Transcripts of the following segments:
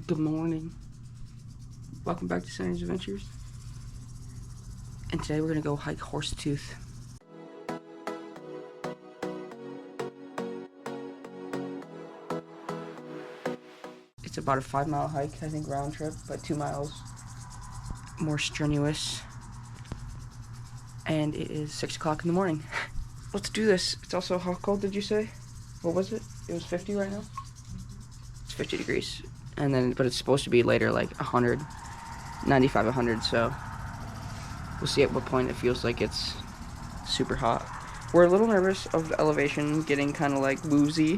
Good morning. Welcome back to Sandy's Adventures. And today we're gonna go hike Horsetooth. It's about a 5-mile hike, I think, round trip, but 2 miles more strenuous. And it is 6 o'clock in the morning. Let's do this. It's also, how cold did you say? What was it? It was 50 right now? It's 50 degrees. And then, but it's supposed to be later, like 100, 95, 100, so we'll see at what point it feels like it's super hot. We're a little nervous of the elevation getting kind of like woozy.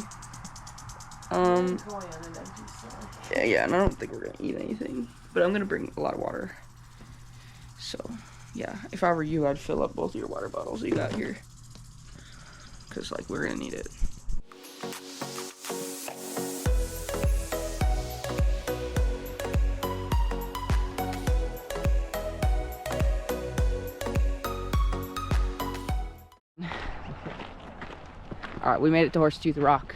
Yeah, and I don't think we're gonna eat anything, but I'm gonna bring a lot of water. So, yeah, if I were you, I'd fill up both of your water bottles you got here, cause like we're gonna need it. Alright, we made it to Horsetooth Rock.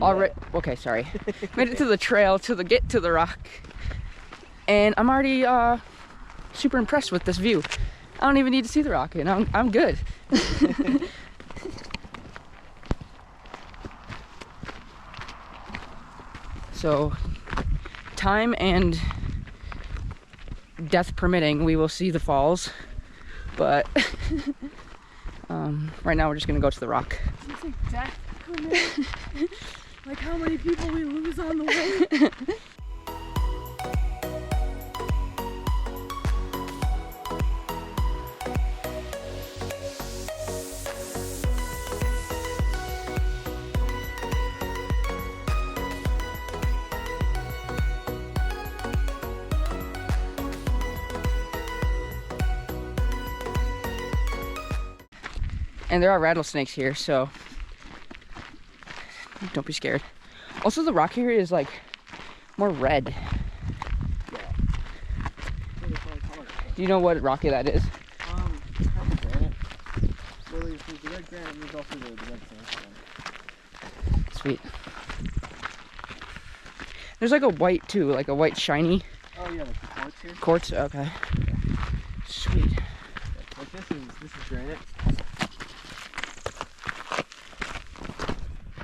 Already, okay, sorry. Made it to the trail to get to the rock. And I'm already super impressed with this view. I don't even need to see the rock, and I'm good. So, time and death permitting, we will see the falls. But right now we're just gonna go to the rock. Did you say death permitting? Like how many people we lose on the way? And there are rattlesnakes here, so don't be scared. Also, the rock here is like more red. Do you know what rock that is? It's probably granite. Well, there's the red granite and there's also the red sandstone. Sweet. There's like a white too, like a white shiny. Oh yeah, like the quartz here. Quartz, okay. Sweet. Like this is granite.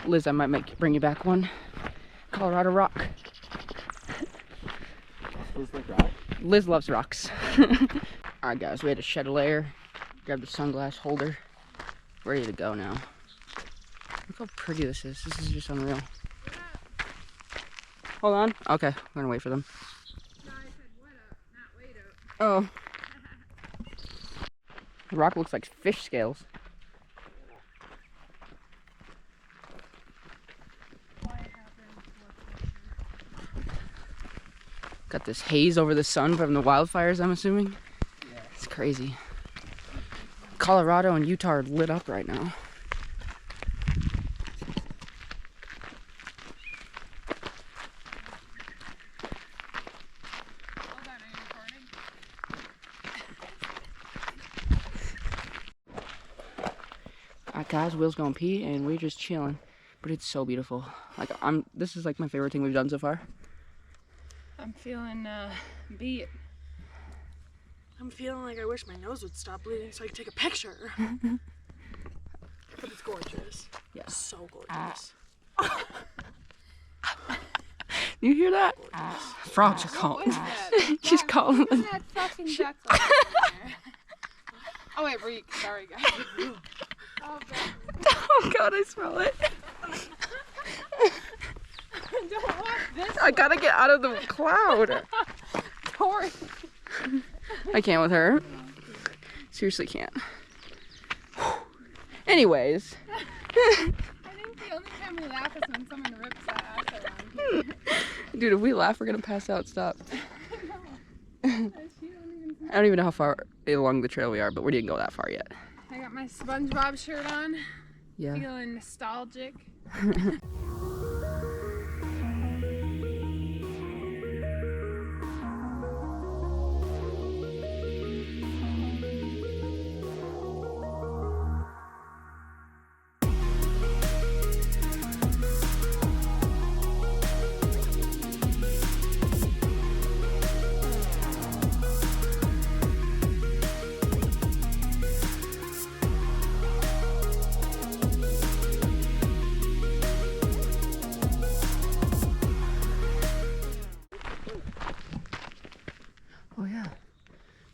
Liz, I might bring you back one. Colorado rock. Liz like rock. Liz loves rocks. Alright guys, we had to shed a layer, grab the sunglass holder, ready to go now. Look how pretty this is. This is just unreal. Hold on. Okay, we're gonna wait for them. No, I said what up, not wait up. Oh. The rock looks like fish scales. Got this haze over the sun from the wildfires, I'm assuming. Yeah. It's crazy. Colorado and Utah are lit up right now. Hold on, are you recording? Alright guys, Will's gonna pee and we're just chilling. But it's so beautiful. Like this is like my favorite thing we've done so far. I'm feeling beat. I'm feeling like I wish my nose would stop bleeding so I could take a picture. But it's gorgeous. Yeah. So gorgeous. You hear that? Frogs are calling. She's calling us. That fucking duck over there. Oh wait, Reek. Sorry guys. Oh god. Oh god, I smell it. Don't walk this I gotta get out of the cloud. Tori. I can't with her. Seriously can't. Anyways. I think the only time we laugh is when someone rips that ass around here. Dude, if we laugh, we're gonna pass out. Stop. I don't even know how far along the trail we are, but we didn't go that far yet. I got my SpongeBob shirt on. Yeah. Feeling nostalgic.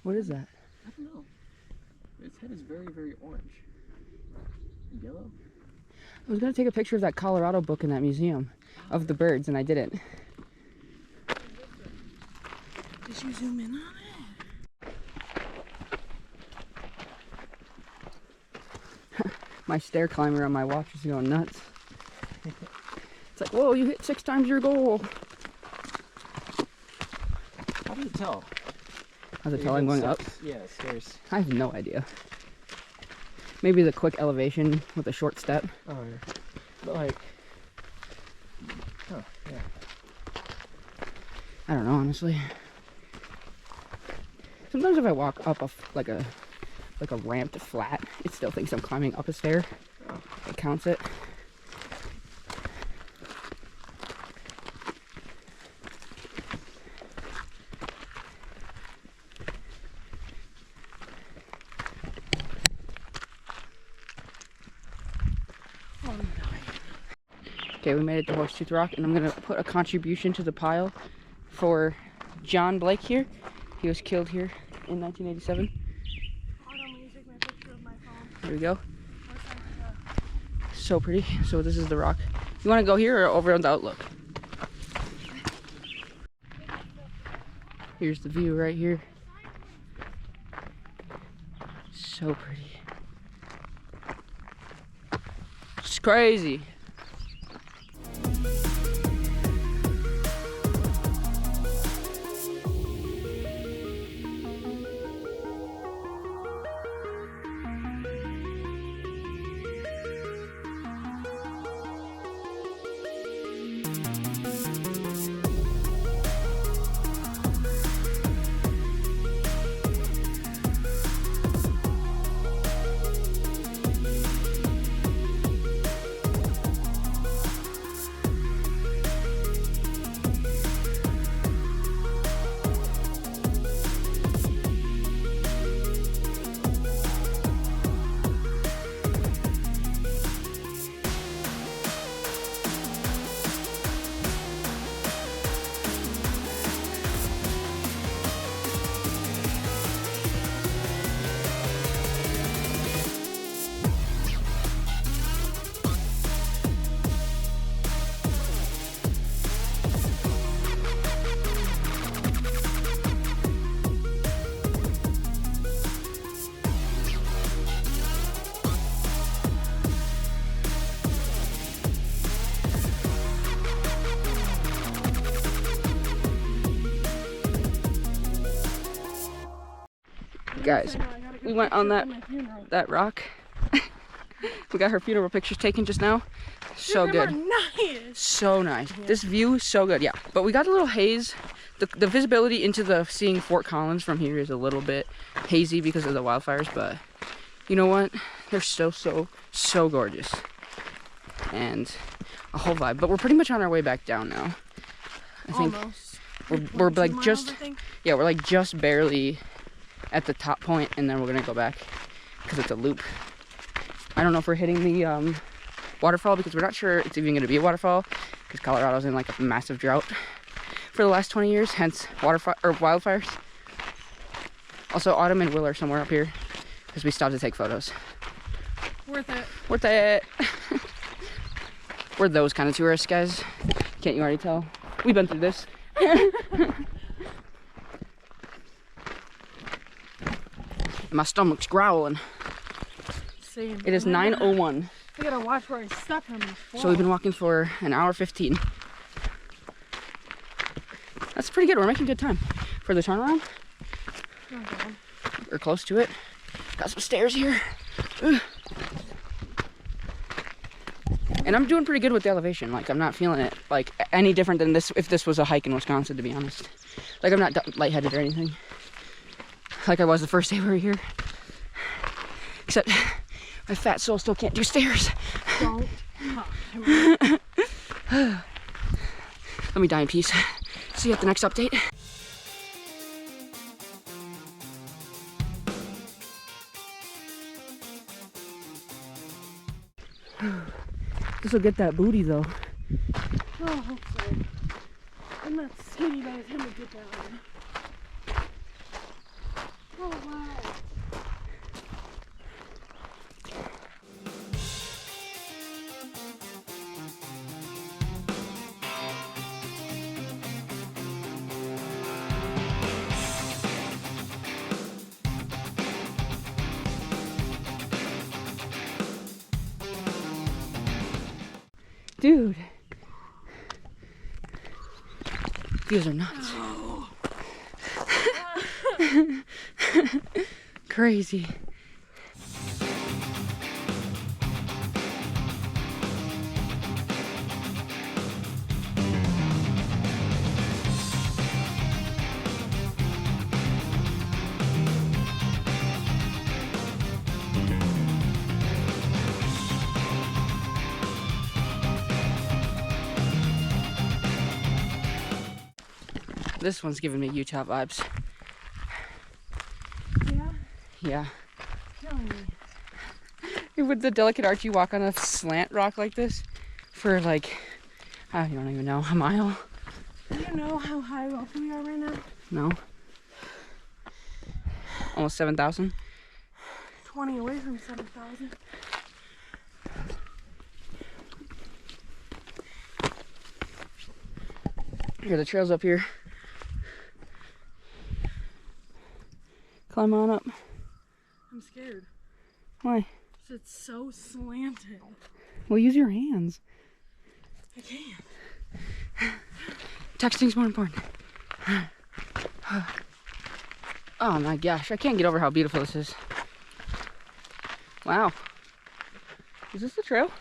What is that? I don't know. Its head is very, very orange. Yellow? I was gonna take a picture of that Colorado book in that museum of the birds, and I didn't. Did you zoom in on it? My stair climber on my watch is going nuts. It's like, whoa, you hit 6 times your goal. How does it tell? How's it tell I'm going up? Yeah, stairs. I have no idea. Maybe the quick elevation with a short step. Oh, yeah. But like, oh, yeah. I don't know, honestly. Sometimes if I walk up like a ramped flat, it still thinks I'm climbing up a stair. It counts it. Okay, we made it to Horsetooth Rock, and I'm gonna put a contribution to the pile for John Blake here. He was killed here in 1987. There we go. So pretty. So this is the rock. You want to go here or over on the outlook? Here's the view right here. So pretty. It's crazy. Guys, we went on that rock. We got her funeral pictures taken just now. So good. Nice. So nice. This view is so good. Yeah, but we got a little haze. The visibility into the seeing Fort Collins from here is a little bit hazy because of the wildfires, but you know what? They're so gorgeous. And a whole vibe. But we're pretty much on our way back down now. I think almost. we're like miles, just yeah, we're like just barely at the top point, and then we're gonna go back because it's a loop. I don't know if we're hitting the waterfall because we're not sure it's even gonna be a waterfall because Colorado's in like a massive drought for the last 20 years, hence wildfires. Also, Autumn and Will are somewhere up here because we stopped to take photos. Worth it. Worth it. We're those kind of tourists, guys. Can't you already tell? We've been through this. My stomach's growling. Same. It is 9:01. I gotta watch where I step on this fall. So we've been walking for an hour 15. That's pretty good. We're making good time for the turnaround. Okay. We're close to it. Got some stairs here. Ugh. And I'm doing pretty good with the elevation. Like, I'm not feeling it like any different than this if this was a hike in Wisconsin, to be honest. Like, I'm not lightheaded or anything like I was the first day we were here. Except my fat soul still can't do stairs. Don't. Let me die in peace. See you at the next update. This will get that booty though. Oh, I hope so. I'm not skinny by the time we get down. Oh, wow. Dude. These are nuts. Crazy. This one's giving me Utah vibes. Yeah? Yeah. Killing me. With the delicate arch, you walk on a slant rock like this for like, I don't even know, a mile? Do you know how high up we are right now? No. Almost 7,000. 20 away from 7,000. Here, the trail's up here. Climb on up. I'm scared. Why? 'Cause it's so slanted. Well, use your hands. I can't. Texting's more important. Oh my gosh, I can't get over how beautiful this is. Wow. Is this the trail?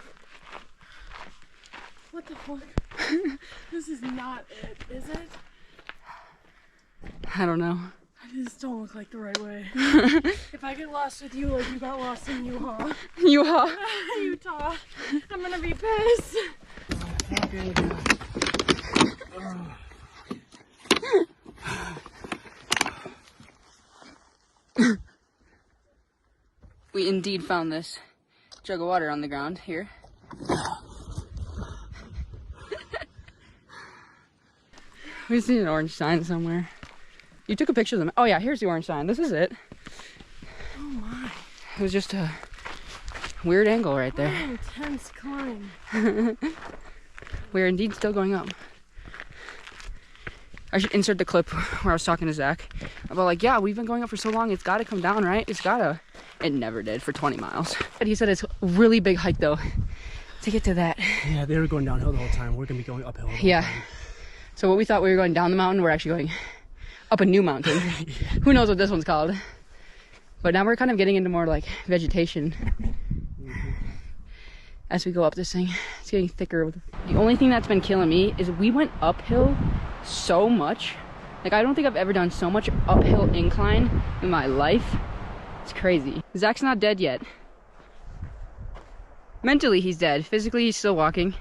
What the fuck? This is not it, is it? I don't know. I just don't look like the right way. If I get lost with you like you got lost in Utah, Utah, I'm gonna be pissed. We indeed found this jug of water on the ground here. We just need an orange sign somewhere. You took a picture of them. Oh yeah, here's the orange sign. This is it. Oh my. It was just a weird angle right What there. an intense climb. We're indeed still going up. I should insert the clip where I was talking to Zach about like, yeah, we've been going up for so long, it's gotta come down, right? It's gotta. It never did for 20 miles. But he said it's a really big hike though to get to that. Yeah, they were going downhill the whole time. We're gonna be going uphill the whole Yeah. time. So what we thought we were going down the mountain, we're actually going up a new mountain. Yeah. Who knows what this one's called? But now we're kind of getting into more like vegetation. As we go up this thing, it's getting thicker. The only thing that's been killing me is we went uphill so much. Like, I don't think I've ever done so much uphill incline in my life. It's crazy. Zach's not dead yet. Mentally, he's dead. Physically, he's still walking.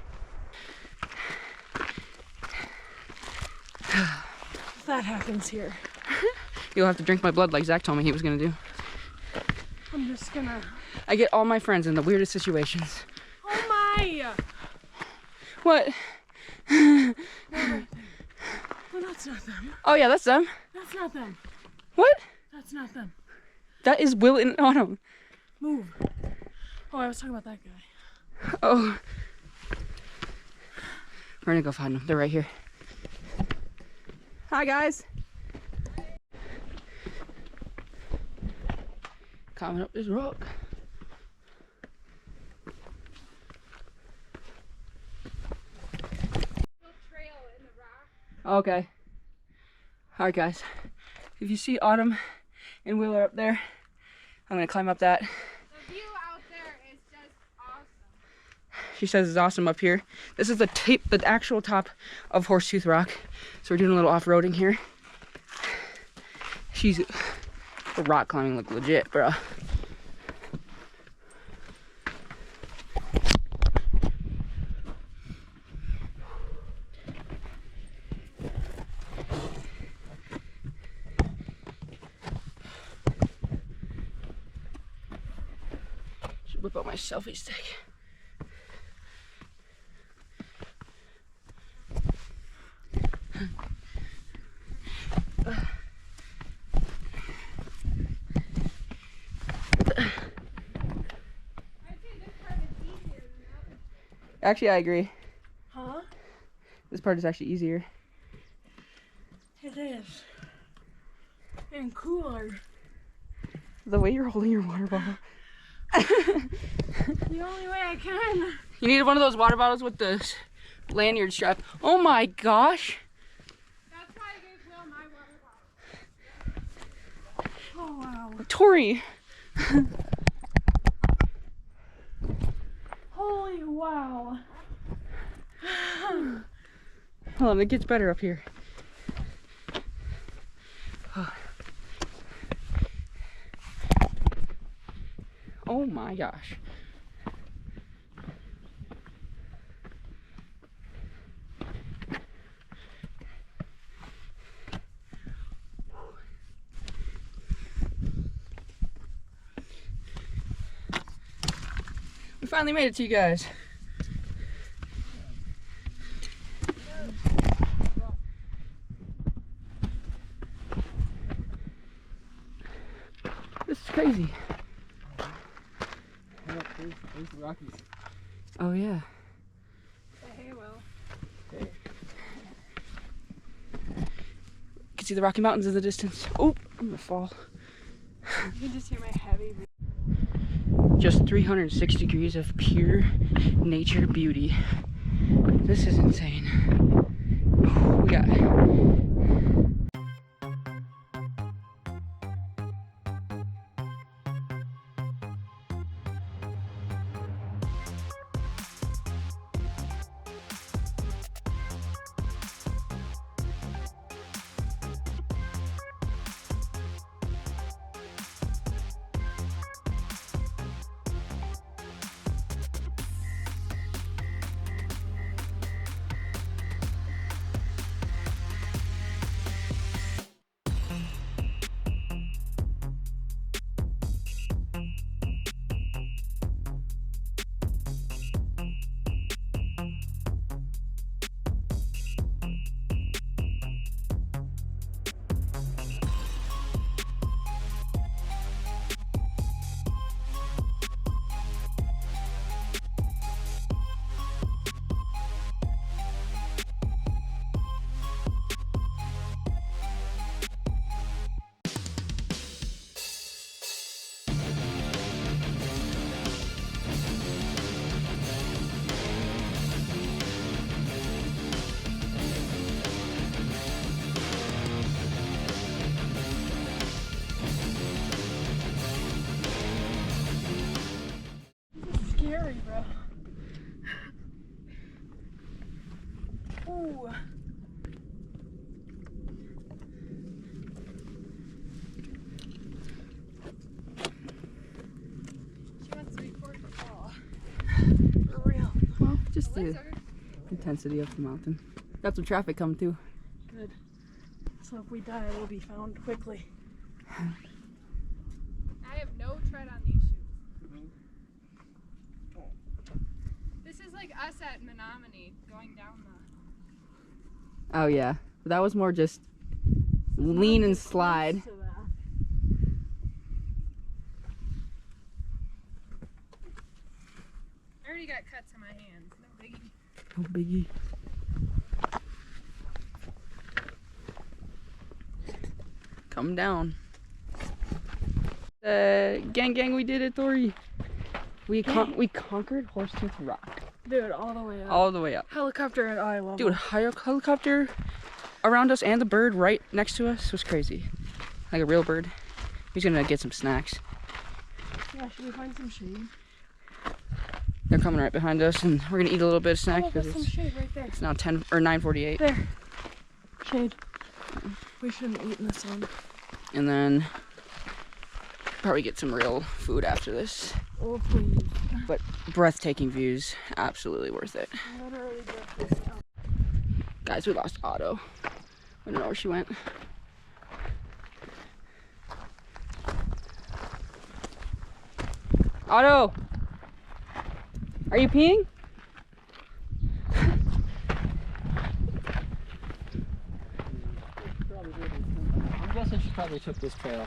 If that happens here, You'll have to drink my blood like Zach told me he was gonna do. I'm just gonna... I get all my friends in the weirdest situations. Oh my! What? No, that's not them. Oh yeah, that's them. That's not them. What? That's not them. That is Will and Autumn. Move. Oh, I was talking about that guy. Oh. We're gonna go find them. They're right here. Hi guys. Climbing up this rock. Okay. Alright guys. If you see Autumn and Will are up there, I'm gonna climb up that. The view out there is just awesome. She says it's awesome up here. This is the actual top of Horsetooth Rock. So we're doing a little off-roading here. The rock climbing look legit, bro. Should whip out my selfie stick. Actually, I agree. Huh? This part is actually easier. It is. And cooler. The way you're holding your water bottle. The only way I can. You need one of those water bottles with the lanyard strap. Oh my gosh. That's why I gave Will my water bottle. Oh wow. Tori. Holy wow. Hold on, it gets better up here. Oh my gosh. We finally made it to you guys. This is crazy. There's the Rockies. Oh yeah. Hey, Will. You can see the Rocky Mountains in the distance. Oh, I'm gonna fall. You can just hear my heavy breathing. Just 306 degrees of pure nature beauty. This is insane. We got Scary, bro. Ooh. She wants to record the fall. For real. well, just the Lizard. intensity of the mountain. Got some traffic coming too. Good. So if we die, we'll be found quickly. I have no tread on these shoes. This is like us at Menominee going down the. Oh yeah, but that was more just lean and slide. To that. I already got cuts on my hands. No biggie. Oh biggie. Come down. Gang, we did it, Tori. We conquered Horsetooth Rock. Dude, all the way up. All the way up. Helicopter at eye level. Dude, helicopter around us and the bird right next to us was crazy. Like a real bird. He's gonna get some snacks. Yeah, should we find some shade? They're coming right behind us, and we're gonna eat a little bit of snack Oh, because there's some it's shade right there. now 10 or 9:48, There. Shade. We shouldn't eat in the sun. and then probably get some real food after this. Oh, please. But breathtaking views, absolutely worth it. Literally just this town. Guys, we lost Otto. I don't know where she went. Otto! Are you peeing? I'm guessing she probably took this trail.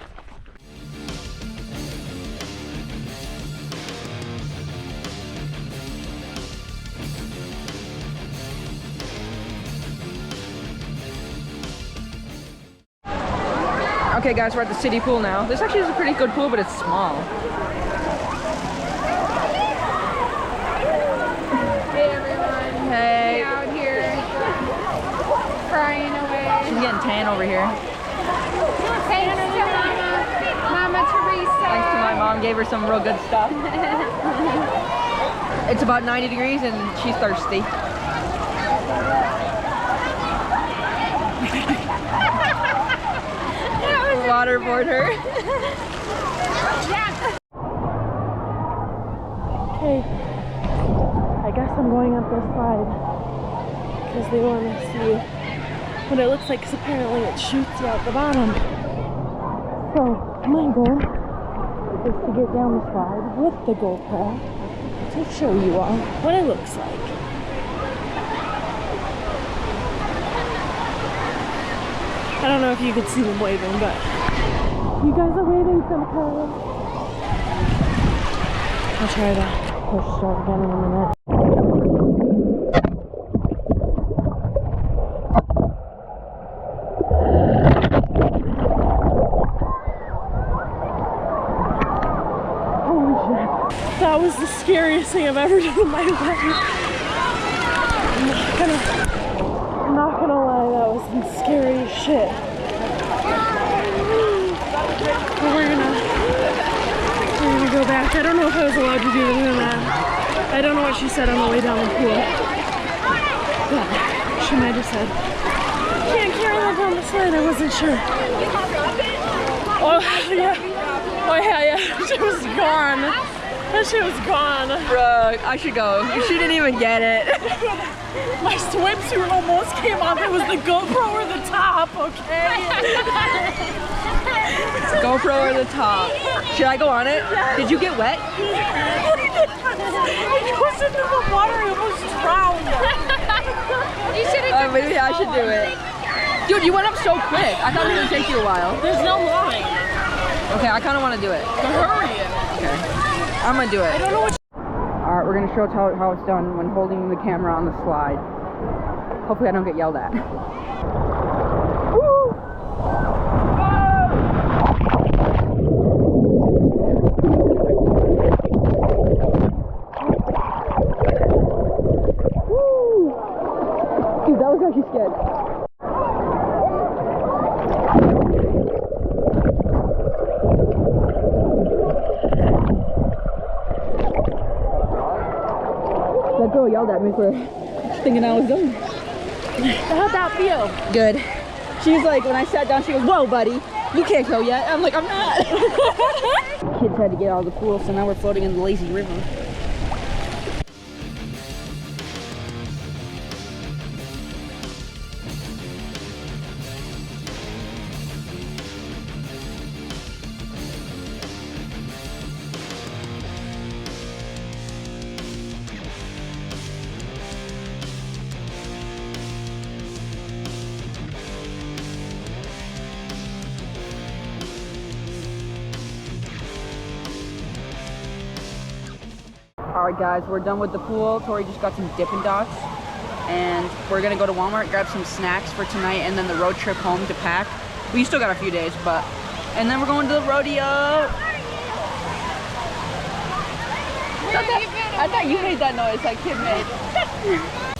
Okay guys, we're at the city pool now. This actually is a pretty good pool, but it's small. Hey everyone. Hey. Out here crying away. She's getting tan over here. Thanks to Mama Teresa. Thanks to my mom, gave her some real good stuff. It's about 90 degrees and she's thirsty. Waterboard her. Okay, I guess I'm going up this slide because they want to see what it looks like, because apparently it shoots you out the bottom. So my goal is to get down the slide with the GoPro to show you all what it looks like. I don't know if you could see them waving, but you guys are waving some kind of. I'll try to push start again in a minute. Holy shit. That was the scariest thing I've ever done in my life. I'm not gonna lie, that was some scary shit. But we're gonna go back. I don't know if I was allowed to do that. I don't know what she said on the way down the pool. But she might have said, can't carry that down the slide. I wasn't sure. Oh yeah. Oh yeah. She was gone. That shit was gone. Bro, I should go. She didn't even get it. My swimsuit almost came off. It was the GoPro or the top, okay? GoPro or the top. Should I go on it? Did you get wet? It goes into the water. I almost drowned. You should have Maybe I should do it. Dude, you went up so quick. I thought it was gonna take you a while. There's no line. Okay, I kind of want to do it. Hurry. Okay, I'm gonna do it. I don't know what. All right, we're gonna show how it's done when holding the camera on the slide. Hopefully, I don't get yelled at. Dude, that was actually scary. That girl yelled at me for thinking I was done. How'd that feel? Good. She was like, when I sat down, she goes, whoa, buddy, you can't go yet. I'm like, I'm not. Kids had to get out of the pool, so now we're floating in the lazy river. Alright guys, we're done with the pool. Tori just got some Dippin' Dots. And we're gonna go to Walmart, grab some snacks for tonight, and then the road trip home to pack. We still got a few days, but... And then we're going to the rodeo! I thought you made that noise that kid made.